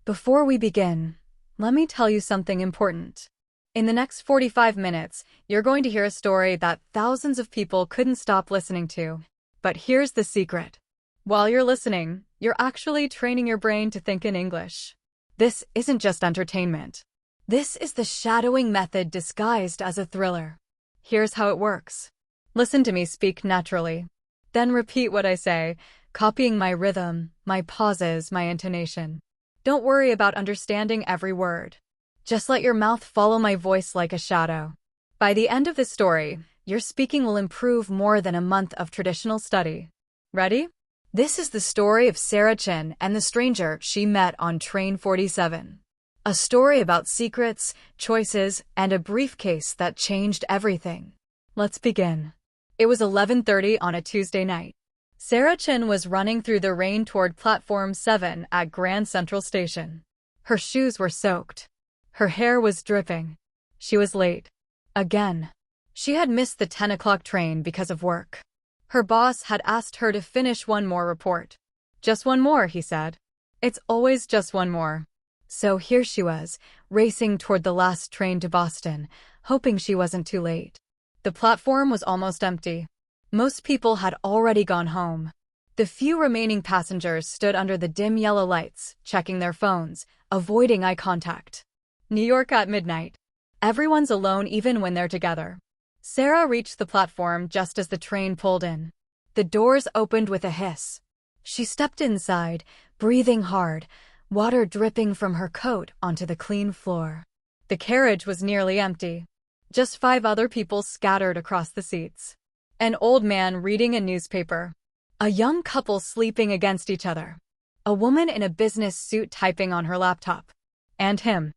Before we begin, let me tell you something important. In the next 45 minutes, you're going to hear a story that thousands of people couldn't stop listening to. But here's the secret. While you're listening, you're actually training your brain to think in English. This isn't just entertainment. This is the shadowing method disguised as a thriller. Here's how it works. Listen to me speak naturally. Then repeat what I say, copying my rhythm, my pauses, my intonation. Don't worry about understanding every word. Just let your mouth follow my voice like a shadow. By the end of the story, your speaking will improve more than a month of traditional study. Ready? This is the story of Sarah Chen and the stranger she met on train 47. A story about secrets, choices, and a briefcase that changed everything. Let's begin. It was 11:30 on a Tuesday night. Sarah Chen was running through the rain toward Platform 7 at Grand Central Station. Her shoes were soaked. Her hair was dripping. She was late. Again. She had missed the 10 o'clock train because of work. Her boss had asked her to finish one more report. Just one more, he said. It's always just one more. So here she was, racing toward the last train to Boston, hoping she wasn't too late. The platform was almost empty. Most people had already gone home. The few remaining passengers stood under the dim yellow lights, checking their phones, avoiding eye contact. New York at midnight. Everyone's alone even when they're together. Sarah reached the platform just as the train pulled in. The doors opened with a hiss. She stepped inside, breathing hard, water dripping from her coat onto the clean floor. The carriage was nearly empty. Just 5 other people scattered across the seats. An old man reading a newspaper. A young couple sleeping against each other. A woman in a business suit typing on her laptop. And him.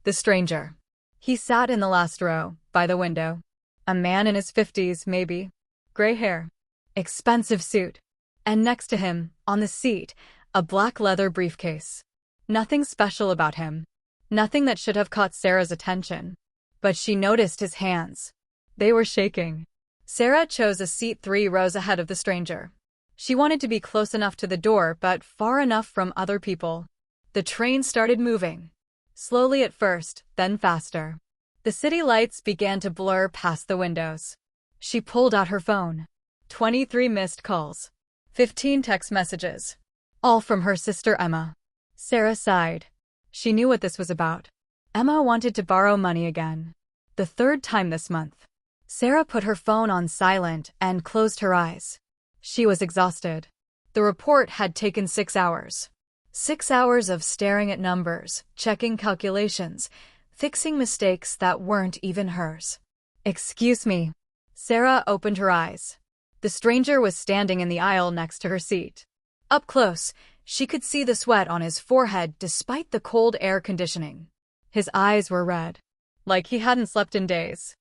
The stranger. He sat in the last row, by the window. A man in his 50s, maybe. Gray hair. Expensive suit. And next to him, on the seat, a black leather briefcase. Nothing special about him. Nothing that should have caught Sarah's attention. But she noticed his hands. They were shaking. Sarah chose a seat 3 rows ahead of the stranger. She wanted to be close enough to the door but far enough from other people. The train started moving. Slowly at first, then faster. The city lights began to blur past the windows. She pulled out her phone. 23 missed calls. 15 text messages. All from her sister Emma. Sarah sighed. She knew what this was about. Emma wanted to borrow money again. The 3rd time this month. Sarah put her phone on silent and closed her eyes. She was exhausted. The report had taken 6 hours. 6 hours of staring at numbers, checking calculations, fixing mistakes that weren't even hers. Excuse me. Sarah opened her eyes. The stranger was standing in the aisle next to her seat. Up close, she could see the sweat on his forehead despite the cold air conditioning. His eyes were red. Like he hadn't slept in days.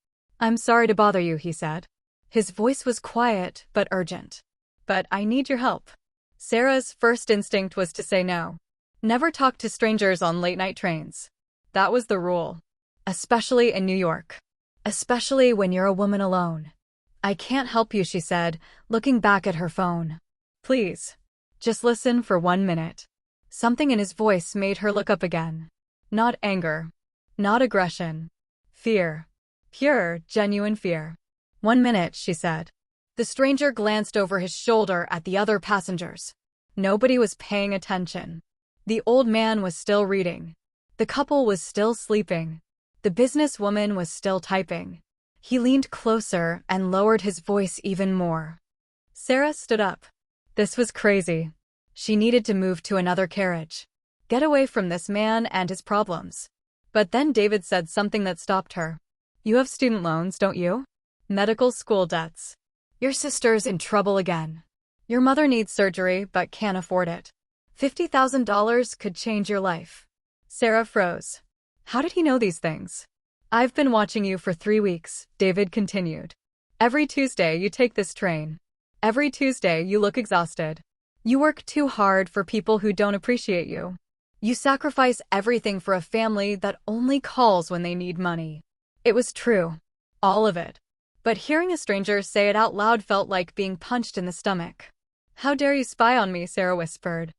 I'm sorry to bother you, he said. His voice was quiet but urgent. But I need your help. Sarah's first instinct was to say no. Never talk to strangers on late-night trains. That was the rule. Especially in New York. Especially when you're a woman alone. I can't help you, she said, looking back at her phone. Please. Just listen for 1 minute. Something in his voice made her look up again. Not anger. Not aggression. Fear. Pure, genuine fear. 1 minute, she said. The stranger glanced over his shoulder at the other passengers. Nobody was paying attention. The old man was still reading. The couple was still sleeping. The businesswoman was still typing. He leaned closer and lowered his voice even more. Sarah stood up. This was crazy. She needed to move to another carriage. Get away from this man and his problems. But then David said something that stopped her. You have student loans, don't you? Medical school debts. Your sister's in trouble again. Your mother needs surgery but can't afford it. $50,000 could change your life. Sarah froze. How did he know these things? I've been watching you for 3 weeks, David continued. Every Tuesday you take this train. Every Tuesday you look exhausted. You work too hard for people who don't appreciate you. You sacrifice everything for a family that only calls when they need money. It was true. All of it. But hearing a stranger say it out loud felt like being punched in the stomach. How dare you spy on me, Sarah whispered.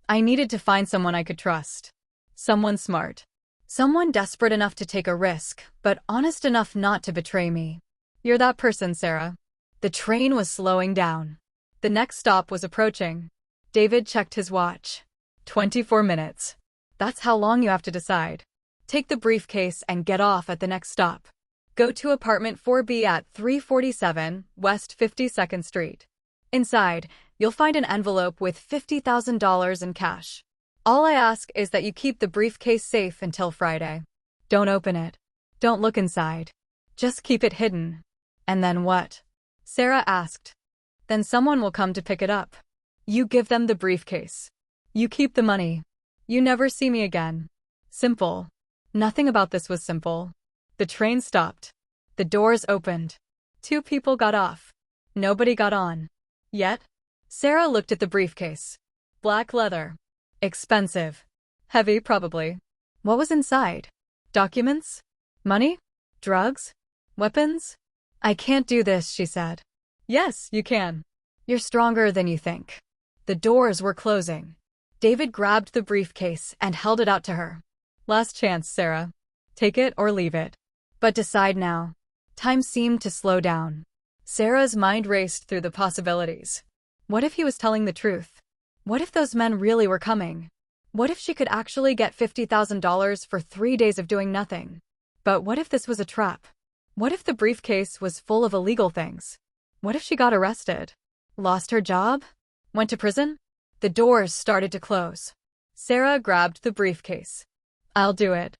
I needed to find someone I could trust. Someone smart. Someone desperate enough to take a risk, but honest enough not to betray me. You're that person, Sarah. The train was slowing down. The next stop was approaching. David checked his watch. 24 minutes. That's how long you have to decide. Take the briefcase and get off at the next stop. Go to apartment 4B at 347 West 52nd Street. Inside, you'll find an envelope with $50,000 in cash. All I ask is that you keep the briefcase safe until Friday. Don't open it. Don't look inside. Just keep it hidden. And then what? Sarah asked. Then someone will come to pick it up. You give them the briefcase. You keep the money. You never see me again. Simple. Nothing about this was simple. The train stopped. The doors opened. 2 people got off. Nobody got on. Yet, Sarah looked at the briefcase. Black leather. Expensive. Heavy, probably. What was inside? Documents? Money? Drugs? Weapons? I can't do this, she said. Yes, you can. You're stronger than you think. The doors were closing. David grabbed the briefcase and held it out to her. Last chance, Sarah. Take it or leave it. But decide now. Time seemed to slow down. Sarah's mind raced through the possibilities. What if he was telling the truth? What if those men really were coming? What if she could actually get $50,000 for 3 days of doing nothing? But what if this was a trap? What if the briefcase was full of illegal things? What if she got arrested? Lost her job? Went to prison? The doors started to close. Sarah grabbed the briefcase. I'll do it.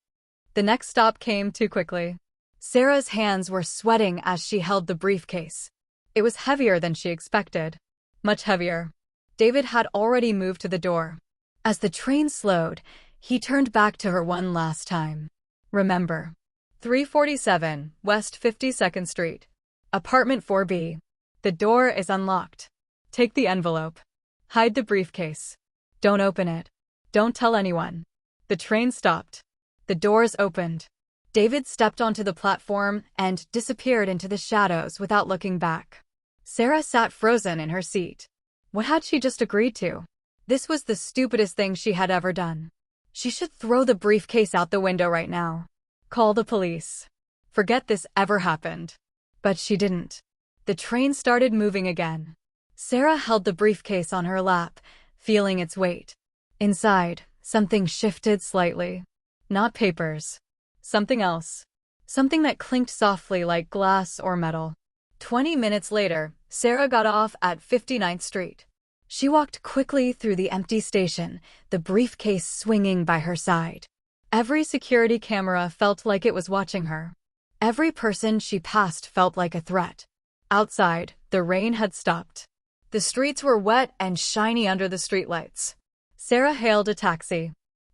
The next stop came too quickly. Sarah's hands were sweating as she held the briefcase. It was heavier than she expected. Much heavier. David had already moved to the door. As the train slowed, he turned back to her one last time. Remember. 347 West 52nd Street. Apartment 4B. The door is unlocked. Take the envelope. Hide the briefcase. Don't open it. Don't tell anyone. The train stopped. The doors opened. David stepped onto the platform and disappeared into the shadows without looking back. Sarah sat frozen in her seat. What had she just agreed to? This was the stupidest thing she had ever done. She should throw the briefcase out the window right now. Call the police. Forget this ever happened. But she didn't. The train started moving again. Sarah held the briefcase on her lap, feeling its weight. Inside, something shifted slightly. Not papers. Something else. Something that clinked softly like glass or metal. 20 minutes later, Sarah got off at 59th Street. She walked quickly through the empty station, the briefcase swinging by her side. Every security camera felt like it was watching her. Every person she passed felt like a threat. Outside, the rain had stopped. The streets were wet and shiny under the streetlights. Sarah hailed a taxi.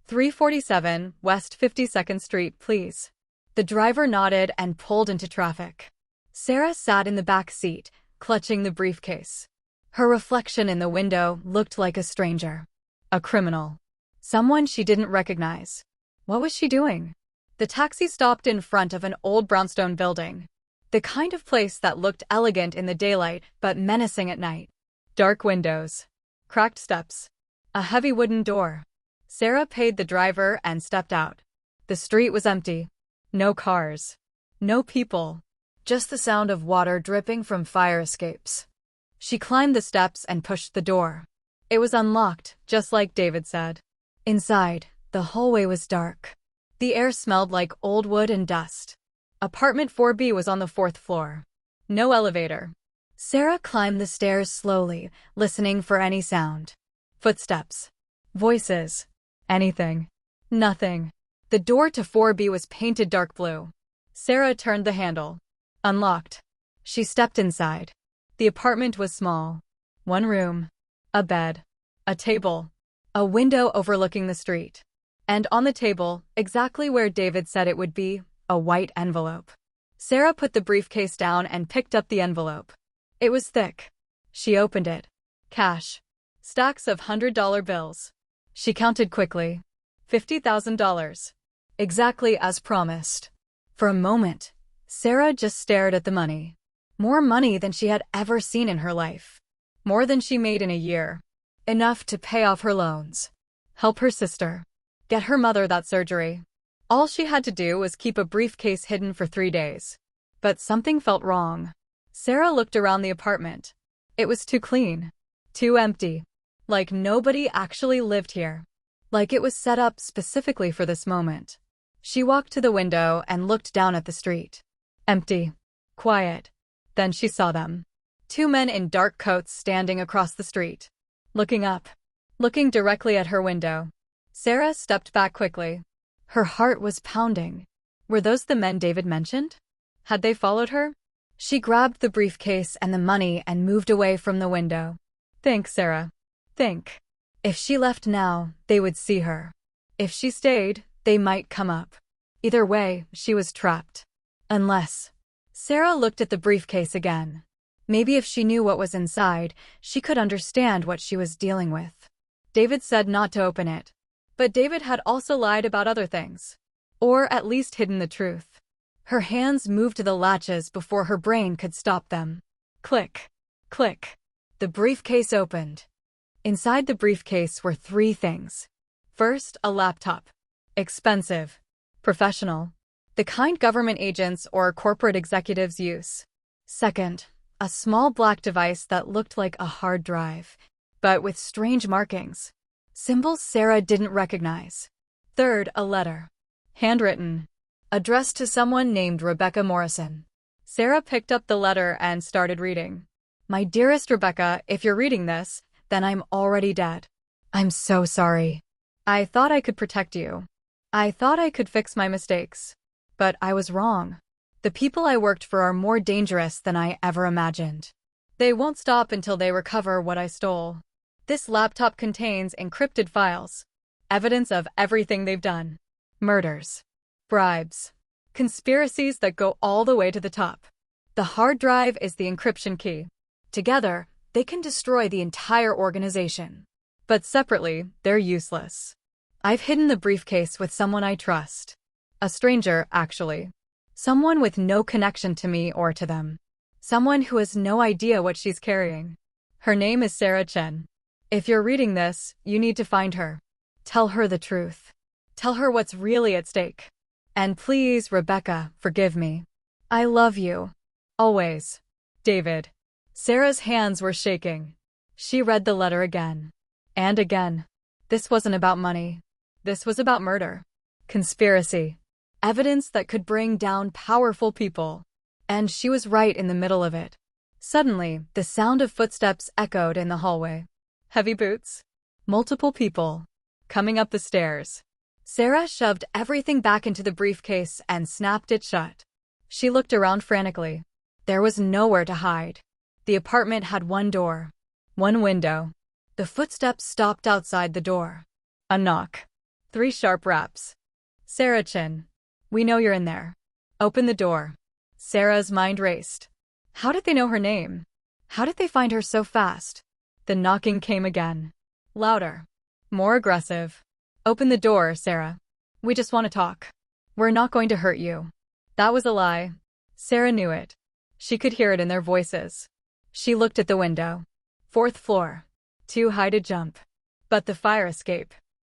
347 West 52nd Street, please. The driver nodded and pulled into traffic. Sarah sat in the back seat, clutching the briefcase. Her reflection in the window looked like a stranger. A criminal. Someone she didn't recognize. What was she doing? The taxi stopped in front of an old brownstone building. The kind of place that looked elegant in the daylight but menacing at night. Dark windows. Cracked steps. A heavy wooden door. Sarah paid the driver and stepped out. The street was empty. No cars. No people. Just the sound of water dripping from fire escapes. She climbed the steps and pushed the door. It was unlocked, just like David said. Inside, the hallway was dark. The air smelled like old wood and dust. Apartment 4B was on the 4th floor. No elevator. Sarah climbed the stairs slowly, listening for any sound. Footsteps. Voices. Anything. Nothing. The door to 4B was painted dark blue. Sarah turned the handle. Unlocked. She stepped inside. The apartment was small. One room. A bed. A table. A window overlooking the street. And on the table, exactly where David said it would be, a white envelope. Sarah put the briefcase down and picked up the envelope. It was thick. She opened it. Cash. Stacks of $100 bills. She counted quickly. $50,000. Exactly as promised. For a moment, Sarah just stared at the money. More money than she had ever seen in her life. More than she made in a year. Enough to pay off her loans. Help her sister. Get her mother that surgery. All she had to do was keep a briefcase hidden for 3 days. But something felt wrong. Sarah looked around the apartment. It was too clean. Too empty. Like nobody actually lived here. Like it was set up specifically for this moment. She walked to the window and looked down at the street. Empty. Quiet. Then she saw them. 2 men in dark coats standing across the street. Looking up. Looking directly at her window. Sarah stepped back quickly. Her heart was pounding. Were those the men David mentioned? Had they followed her? She grabbed the briefcase and the money and moved away from the window. Think, Sarah. Think. If she left now, they would see her. If she stayed, they might come up. Either way, she was trapped. Unless... Sarah looked at the briefcase again. Maybe if she knew what was inside, she could understand what she was dealing with. David said not to open it. But David had also lied about other things. Or at least hidden the truth. Her hands moved to the latches before her brain could stop them. Click. Click. The briefcase opened. Inside the briefcase were 3 things. First, a laptop. Expensive. Professional. The kind government agents or corporate executives use. Second, a small black device that looked like a hard drive, but with strange markings. Symbols Sarah didn't recognize. Third, a letter. Handwritten. Addressed to someone named Rebecca Morrison. Sarah picked up the letter and started reading. My dearest Rebecca, if you're reading this, then I'm already dead. I'm so sorry. I thought I could protect you. I thought I could fix my mistakes. But I was wrong. The people I worked for are more dangerous than I ever imagined. They won't stop until they recover what I stole. This laptop contains encrypted files. Evidence of everything they've done. Murders. Bribes. Conspiracies that go all the way to the top. The hard drive is the encryption key. Together, they can destroy the entire organization. But separately, they're useless. I've hidden the briefcase with someone I trust. A stranger, actually. Someone with no connection to me or to them. Someone who has no idea what she's carrying. Her name is Sarah Chen. If you're reading this, you need to find her. Tell her the truth. Tell her what's really at stake. And please, Rebecca, forgive me. I love you. Always. David. Sarah's hands were shaking. She read the letter again. And again. This wasn't about money. This was about murder. Conspiracy. Evidence that could bring down powerful people. And she was right in the middle of it. Suddenly, the sound of footsteps echoed in the hallway. Heavy boots. Multiple people. Coming up the stairs. Sarah shoved everything back into the briefcase and snapped it shut. She looked around frantically. There was nowhere to hide. The apartment had one door. One window. The footsteps stopped outside the door. A knock. 3 sharp raps. Sarah Chen. We know you're in there. Open the door. Sarah's mind raced. How did they know her name? How did they find her so fast? The knocking came again. Louder. More aggressive. Open the door, Sarah. We just want to talk. We're not going to hurt you. That was a lie. Sarah knew it. She could hear it in their voices. She looked at the window. 4th floor. Too high to jump. But the fire escape.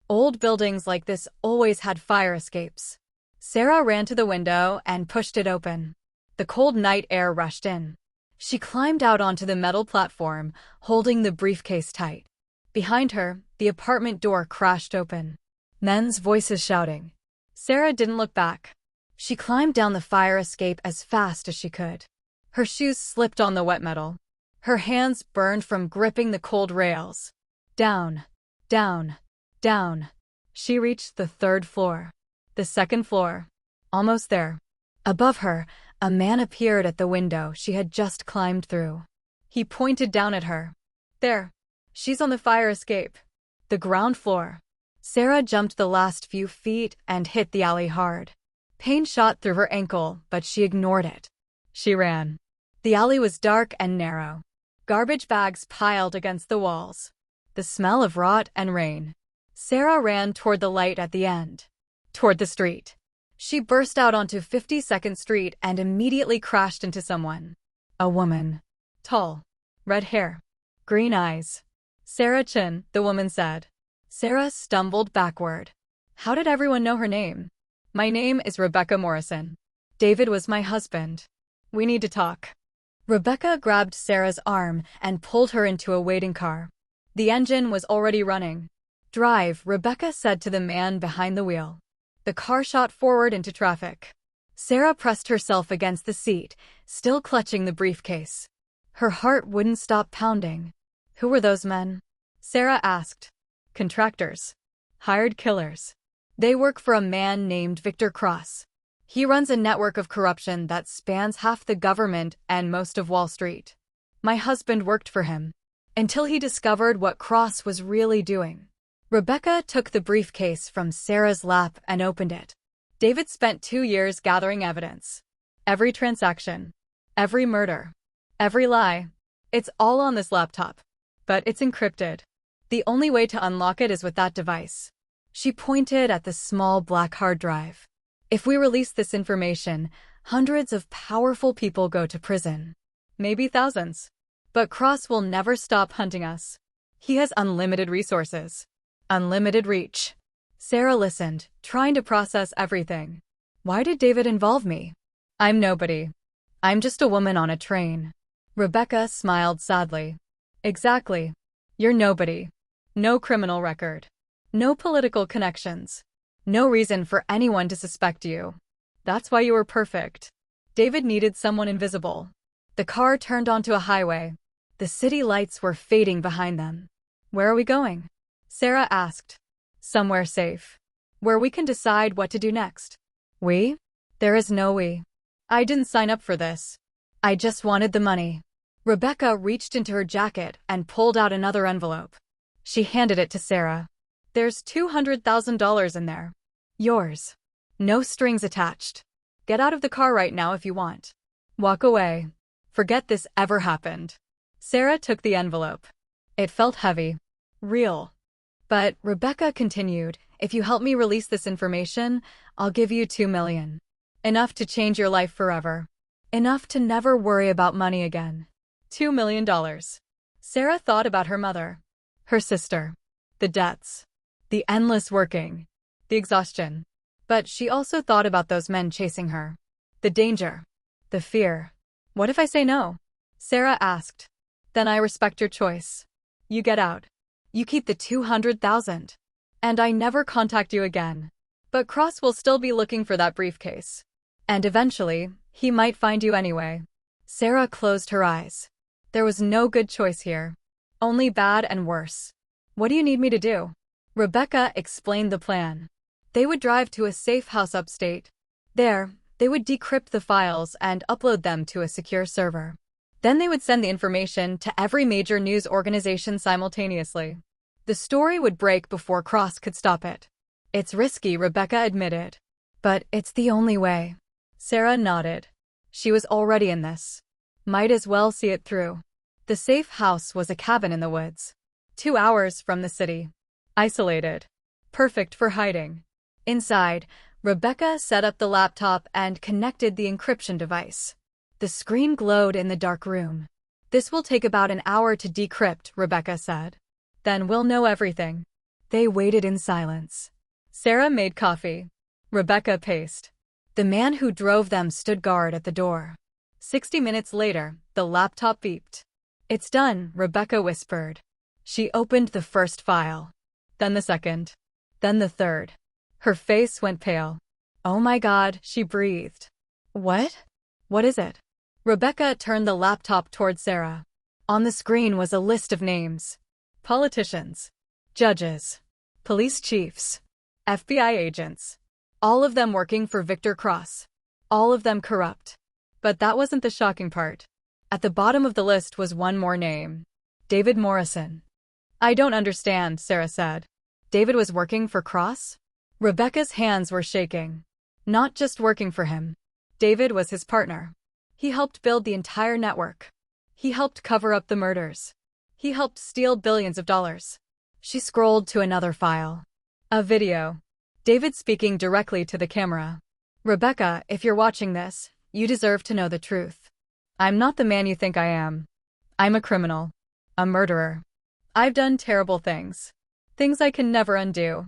Old buildings like this always had fire escapes. Sarah ran to the window and pushed it open. The cold night air rushed in. She climbed out onto the metal platform, holding the briefcase tight. Behind her, the apartment door crashed open. Men's voices shouting. Sarah didn't look back. She climbed down the fire escape as fast as she could. Her shoes slipped on the wet metal. Her hands burned from gripping the cold rails. Down, down, down. She reached the 3rd floor. The 2nd floor. Almost there. Above her, a man appeared at the window she had just climbed through. He pointed down at her. There. She's on the fire escape. The ground floor. Sarah jumped the last few feet and hit the alley hard. Pain shot through her ankle, but she ignored it. She ran. The alley was dark and narrow. Garbage bags piled against the walls. The smell of rot and rain. Sarah ran toward the light at the end. Toward the street. She burst out onto 52nd Street and immediately crashed into someone. A woman. Tall. Red hair. Green eyes. Sarah Chen, the woman said. Sarah stumbled backward. How did everyone know her name? My name is Rebecca Morrison. David was my husband. We need to talk. Rebecca grabbed Sarah's arm and pulled her into a waiting car. The engine was already running. Drive, Rebecca said to the man behind the wheel. The car shot forward into traffic. Sarah pressed herself against the seat, still clutching the briefcase. Her heart wouldn't stop pounding. Who were those men? Sarah asked. Contractors. Hired killers. They work for a man named Victor Cross. He runs a network of corruption that spans half the government and most of Wall Street. My husband worked for him, until he discovered what Cross was really doing. Rebecca took the briefcase from Sarah's lap and opened it. David spent 2 years gathering evidence. Every transaction. Every murder. Every lie. It's all on this laptop. But it's encrypted. The only way to unlock it is with that device. She pointed at the small black hard drive. If we release this information, hundreds of powerful people go to prison. Maybe thousands. But Cross will never stop hunting us. He has unlimited resources. Unlimited reach. Sarah listened, trying to process everything. Why did David involve me? I'm nobody. I'm just a woman on a train. Rebecca smiled sadly. Exactly. You're nobody. No criminal record. No political connections. No reason for anyone to suspect you. That's why you were perfect. David needed someone invisible. The car turned onto a highway. The city lights were fading behind them. Where are we going? Sarah asked. Somewhere safe. Where we can decide what to do next. We? There is no we. I didn't sign up for this. I just wanted the money. Rebecca reached into her jacket and pulled out another envelope. She handed it to Sarah. There's $200,000 in there. Yours. No strings attached. Get out of the car right now if you want. Walk away. Forget this ever happened. Sarah took the envelope. It felt heavy. Real. But Rebecca continued, if you help me release this information, I'll give you $2 million. Enough to change your life forever. Enough to never worry about money again. $2 million. Sarah thought about her mother. Her sister. The debts. The endless working. The exhaustion. But she also thought about those men chasing her. The danger. The fear. What if I say no? Sarah asked. Then I respect your choice. You get out. You keep the $200,000. And I never contact you again. But Cross will still be looking for that briefcase. And eventually, he might find you anyway. Sarah closed her eyes. There was no good choice here. Only bad and worse. What do you need me to do? Rebecca explained the plan. They would drive to a safe house upstate. There, they would decrypt the files and upload them to a secure server. Then they would send the information to every major news organization simultaneously. The story would break before Cross could stop it. It's risky, Rebecca admitted. But it's the only way. Sarah nodded. She was already in this. Might as well see it through. The safe house was a cabin in the woods. 2 hours from the city. Isolated. Perfect for hiding. Inside, Rebecca set up the laptop and connected the encryption device. The screen glowed in the dark room. This will take about an hour to decrypt, Rebecca said. Then we'll know everything. They waited in silence. Sarah made coffee. Rebecca paced. The man who drove them stood guard at the door. 60 minutes later, the laptop beeped. It's done, Rebecca whispered. She opened the first file. Then the second. Then the third. Her face went pale. Oh my God, she breathed. What? What is it? Rebecca turned the laptop toward Sarah. On the screen was a list of names. Politicians. Judges. Police chiefs. FBI agents. All of them working for Victor Cross. All of them corrupt. But that wasn't the shocking part. At the bottom of the list was one more name. David Morrison. I don't understand, Sarah said. David was working for Cross? Rebecca's hands were shaking. Not just working for him. David was his partner. He helped build the entire network. He helped cover up the murders. He helped steal billions of dollars. She scrolled to another file. A video. David speaking directly to the camera. Rebecca, if you're watching this, you deserve to know the truth. I'm not the man you think I am. I'm a criminal. A murderer. I've done terrible things. Things I can never undo.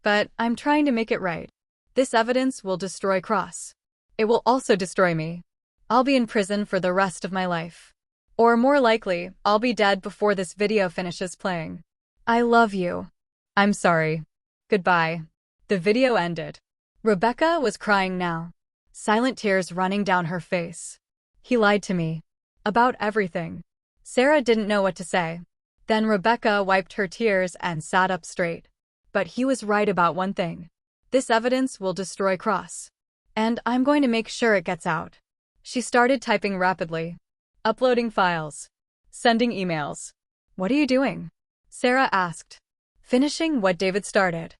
But I'm trying to make it right. This evidence will destroy Cross. It will also destroy me. I'll be in prison for the rest of my life. Or more likely, I'll be dead before this video finishes playing. I love you. I'm sorry. Goodbye. The video ended. Rebecca was crying now, silent tears running down her face. He lied to me. About everything. Sarah didn't know what to say. Then Rebecca wiped her tears and sat up straight. But he was right about one thing. This evidence will destroy Cross. And I'm going to make sure it gets out. She started typing rapidly. Uploading files. Sending emails. What are you doing? Sarah asked. Finishing what David started.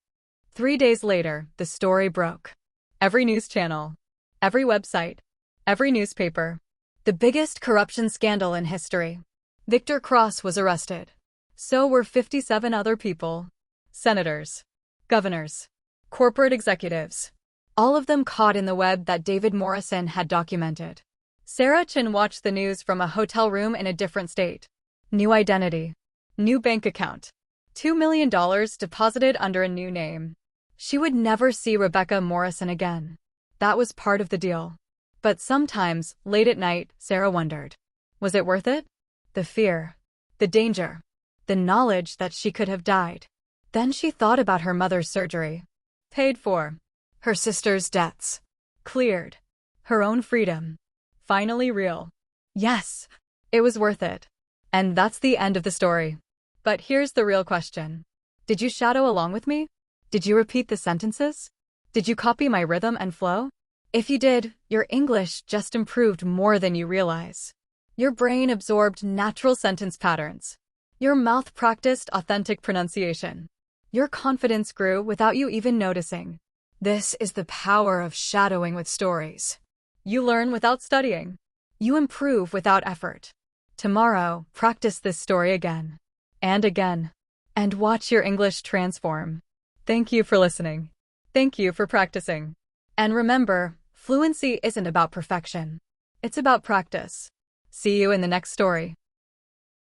3 days later, the story broke. Every news channel. Every website. Every newspaper. The biggest corruption scandal in history. Victor Cross was arrested. So were 57 other people. Senators. Governors. Corporate executives. All of them caught in the web that David Morrison had documented. Sarah Chen watched the news from a hotel room in a different state. New identity. New bank account. $2 million deposited under a new name. She would never see Rebecca Morrison again. That was part of the deal. But sometimes, late at night, Sarah wondered. Was it worth it? The fear. The danger. The knowledge that she could have died. Then she thought about her mother's surgery. Paid for. Her sister's debts. Cleared. Her own freedom. Finally real. Yes, it was worth it. And that's the end of the story. But here's the real question. Did you shadow along with me? Did you repeat the sentences? Did you copy my rhythm and flow? If you did, your English just improved more than you realize. Your brain absorbed natural sentence patterns. Your mouth practiced authentic pronunciation. Your confidence grew without you even noticing. This is the power of shadowing with stories. You learn without studying. You improve without effort. Tomorrow, practice this story again. And again. And watch your English transform. Thank you for listening. Thank you for practicing. And remember, fluency isn't about perfection. It's about practice. See you in the next story.